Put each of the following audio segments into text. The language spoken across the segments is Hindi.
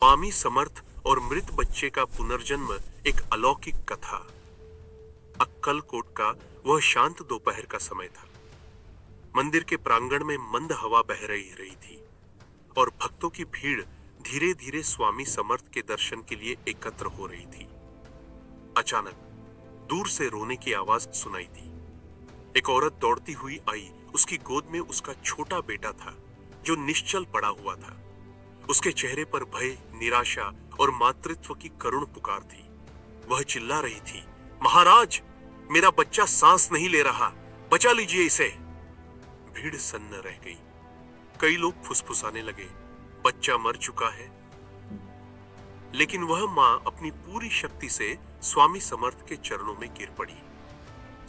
स्वामी समर्थ और मृत बच्चे का पुनर्जन्म एक अलौकिक कथा। अक्कलकोट का वह शांत दोपहर का समय था। मंदिर के प्रांगण में मंद हवा बह रही थी और भक्तों की भीड़ धीरे धीरे स्वामी समर्थ के दर्शन के लिए एकत्र हो रही थी। अचानक दूर से रोने की आवाज सुनाई दी। एक औरत दौड़ती हुई आई। उसकी गोद में उसका छोटा बेटा था जो निश्चल पड़ा हुआ था। उसके चेहरे पर भय, निराशा और मातृत्व की करुण पुकार थी। वह चिल्ला रही थी, महाराज, मेरा बच्चा सांस नहीं ले रहा, बचा लीजिए इसे। भीड़ सन्न रह गई। कई लोग फुसफुसाने लगे, बच्चा मर चुका है। लेकिन वह मां अपनी पूरी शक्ति से स्वामी समर्थ के चरणों में गिर पड़ी।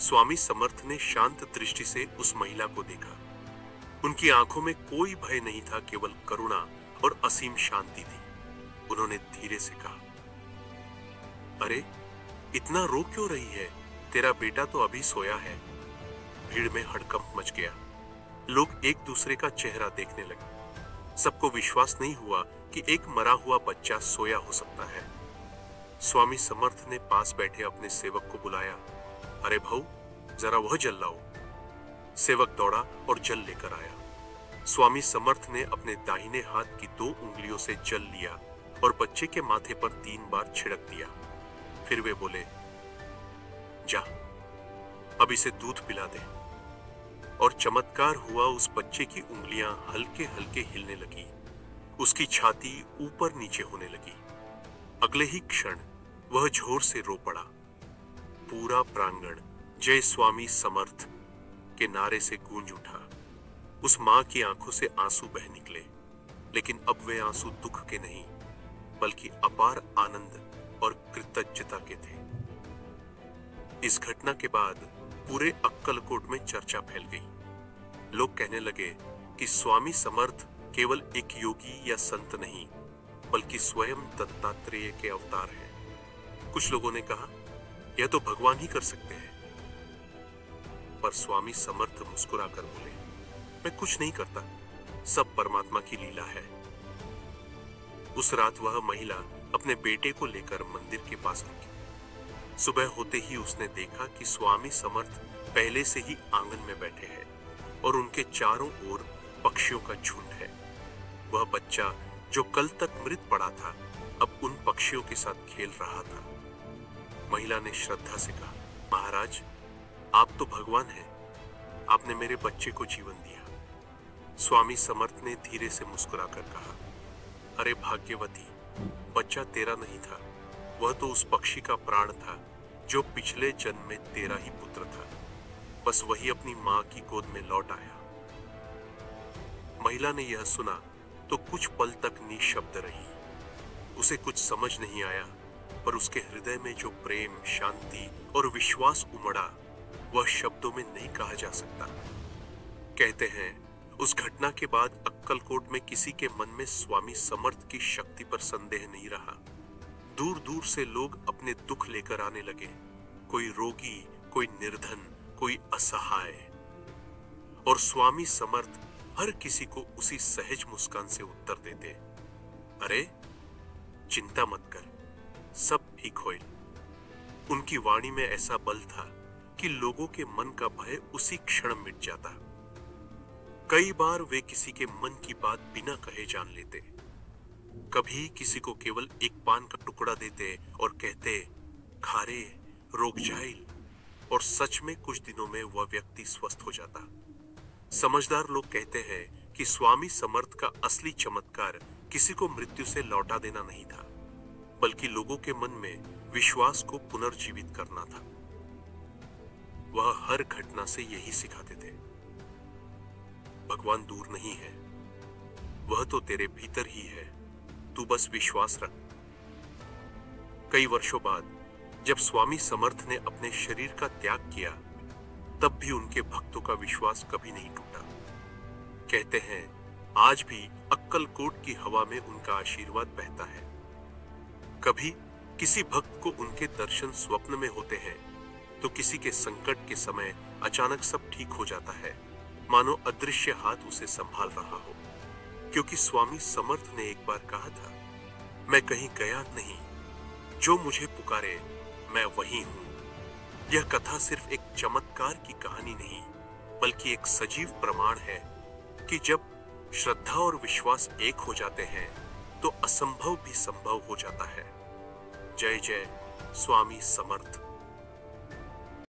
स्वामी समर्थ ने शांत दृष्टि से उस महिला को देखा। उनकी आंखों में कोई भय नहीं था, केवल करुणा और असीम शांति थी। उन्होंने धीरे से कहा, अरे इतना रो क्यों रही है? तेरा बेटा तो अभी सोया है। भीड़ में हड़कंप मच गया। लोग एक दूसरे का चेहरा देखने लगे। सबको विश्वास नहीं हुआ कि एक मरा हुआ बच्चा सोया हो सकता है। स्वामी समर्थ ने पास बैठे अपने सेवक को बुलाया। अरे भाऊ, जरा वह जल लाओ। सेवक दौड़ा और जल लेकर आया। स्वामी समर्थ ने अपने दाहिने हाथ की 2 उंगलियों से जल लिया और बच्चे के माथे पर 3 बार छिड़क दिया। फिर वे बोले, जा अब इसे दूध पिला दे। और चमत्कार हुआ। उस बच्चे की उंगलियां हल्के हल्के हिलने लगी। उसकी छाती ऊपर नीचे होने लगी। अगले ही क्षण वह जोर से रो पड़ा। पूरा प्रांगण जय स्वामी समर्थ के नारे से गूंज उठा। उस मां की आंखों से आंसू बह निकले, लेकिन अब वे आंसू दुख के नहीं बल्कि अपार आनंद और कृतज्ञता के थे। इस घटना के बाद पूरे अक्कलकोट में चर्चा फैल गई। लोग कहने लगे कि स्वामी समर्थ केवल एक योगी या संत नहीं बल्कि स्वयं दत्तात्रेय के अवतार हैं। कुछ लोगों ने कहा, यह तो भगवान ही कर सकते हैं। पर स्वामी समर्थ मुस्कुराकर बोले, मैं कुछ नहीं करता, सब परमात्मा की लीला है। उस रात वह महिला अपने बेटे को लेकर मंदिर के पास रुकी। सुबह होते ही उसने देखा कि स्वामी समर्थ पहले से ही आंगन में बैठे हैं और उनके चारों ओर पक्षियों का झुंड है। वह बच्चा जो कल तक मृत पड़ा था, अब उन पक्षियों के साथ खेल रहा था। महिला ने श्रद्धा से कहा, महाराज, आप तो भगवान हैं, आपने मेरे बच्चे को जीवन दिया। स्वामी समर्थ ने धीरे से मुस्कुराकर कहा, अरे भाग्यवती, बच्चा तेरा नहीं था, वह तो उस पक्षी का प्राण था जो पिछले जन्म में तेरा ही पुत्र था। बस वही अपनी मां की गोद में लौट आया। महिला ने यह सुना तो कुछ पल तक निशब्द रही। उसे कुछ समझ नहीं आया, पर उसके हृदय में जो प्रेम, शांति और विश्वास उमड़ा, वह शब्दों में नहीं कहा जा सकता। कहते हैं, उस घटना के बाद अक्कलकोट में किसी के मन में स्वामी समर्थ की शक्ति पर संदेह नहीं रहा। दूर दूर से लोग अपने दुख लेकर आने लगे। कोई रोगी, कोई निर्धन, कोई असहाय, और स्वामी समर्थ हर किसी को उसी सहज मुस्कान से उत्तर देते, अरे चिंता मत कर, सब ठीक होए। उनकी वाणी में ऐसा बल था कि लोगों के मन का भय उसी क्षण मिट जाता। कई बार वे किसी के मन की बात बिना कहे जान लेते। कभी किसी को केवल एक पान का टुकड़ा देते और कहते, खारे, रोग जाइल, और सच में कुछ दिनों में वह व्यक्ति स्वस्थ हो जाता। समझदार लोग कहते हैं कि स्वामी समर्थ का असली चमत्कार किसी को मृत्यु से लौटा देना नहीं था, बल्कि लोगों के मन में विश्वास को पुनर्जीवित करना था। वह हर घटना से यही सिखाते थे, भगवान दूर नहीं है, वह तो तेरे भीतर ही है, तू बस विश्वास रख। कई वर्षों बाद जब स्वामी समर्थ ने अपने शरीर का त्याग किया, तब भी उनके भक्तों का विश्वास कभी नहीं टूटा। कहते हैं, आज भी अक्कलकोट की हवा में उनका आशीर्वाद बहता है। कभी किसी भक्त को उनके दर्शन स्वप्न में होते हैं, तो किसी के संकट के समय अचानक सब ठीक हो जाता है, मानो अदृश्य हाथ उसे संभाल रहा हो। क्योंकि स्वामी समर्थ ने एक बार कहा था, मैं कहीं गया नहीं, जो मुझे पुकारे मैं वही हूं। यह कथा सिर्फ एक चमत्कार की कहानी नहीं, बल्कि एक सजीव प्रमाण है कि जब श्रद्धा और विश्वास एक हो जाते हैं तो असंभव भी संभव हो जाता है। जय जय स्वामी समर्थ।